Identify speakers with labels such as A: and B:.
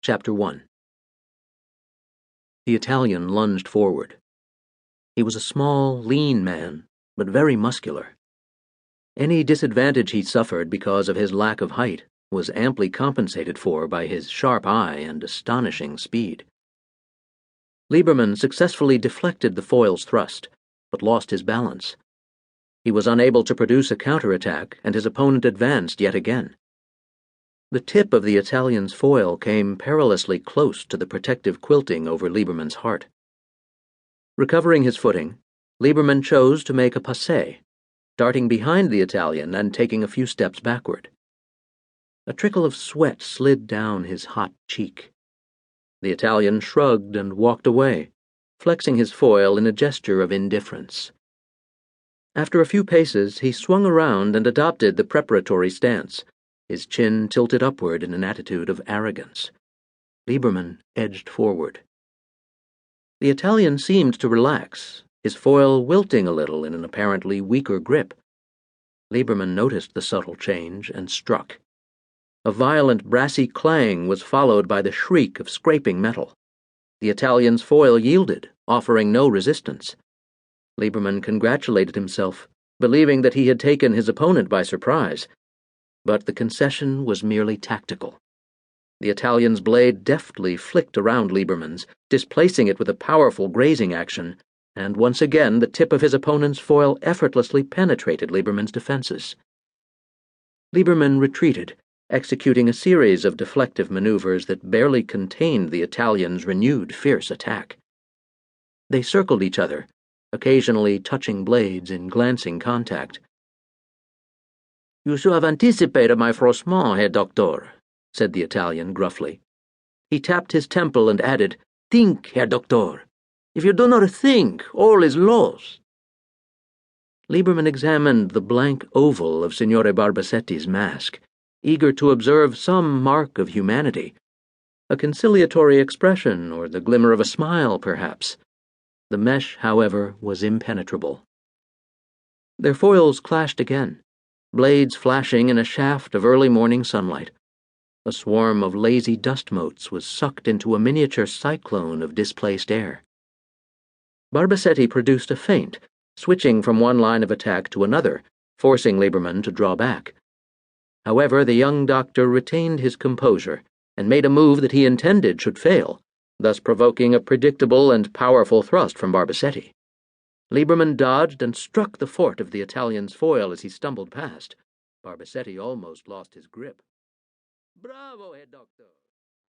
A: Chapter 1. The Italian lunged forward. He was a small, lean man, but very muscular. Any disadvantage he suffered because of his lack of height was amply compensated for by his sharp eye and astonishing speed. Liebermann successfully deflected the foil's thrust, but lost his balance. He was unable to produce a counterattack, and his opponent advanced yet again. The tip of the Italian's foil came perilously close to the protective quilting over Liebermann's heart. Recovering his footing, Liebermann chose to make a passé, darting behind the Italian and taking a few steps backward. A trickle of sweat slid down his hot cheek. The Italian shrugged and walked away, flexing his foil in a gesture of indifference. After a few paces, he swung around and adopted the preparatory stance, his chin tilted upward in an attitude of arrogance. Liebermann edged forward. The Italian seemed to relax, his foil wilting a little in an apparently weaker grip. Liebermann noticed the subtle change and struck. A violent brassy clang was followed by the shriek of scraping metal. The Italian's foil yielded, offering no resistance. Liebermann congratulated himself, believing that he had taken his opponent by surprise. But the concession was merely tactical. The Italian's blade deftly flicked around Liebermann's, displacing it with a powerful grazing action, and once again the tip of his opponent's foil effortlessly penetrated Liebermann's defenses. Liebermann retreated, executing a series of deflective maneuvers that barely contained the Italian's renewed fierce attack. They circled each other, occasionally touching blades in glancing contact. "You should have anticipated my frottement, Herr Doctor," said the Italian gruffly. He tapped his temple and added, "Think, Herr Doctor. If you do not think, all is lost." Liebermann examined the blank oval of Signore Barbasetti's mask, eager to observe some mark of humanity, a conciliatory expression or the glimmer of a smile, perhaps. The mesh, however, was impenetrable. Their foils clashed again, blades flashing in a shaft of early morning sunlight. A swarm of lazy dust motes was sucked into a miniature cyclone of displaced air. Barbasetti produced a feint, switching from one line of attack to another, forcing Liebermann to draw back. However, the young doctor retained his composure and made a move that he intended should fail, thus provoking a predictable and powerful thrust from Barbasetti. Liebermann dodged and struck the fort of the Italian's foil as he stumbled past. Barbasetti almost lost his grip. "Bravo, Herr Doctor!"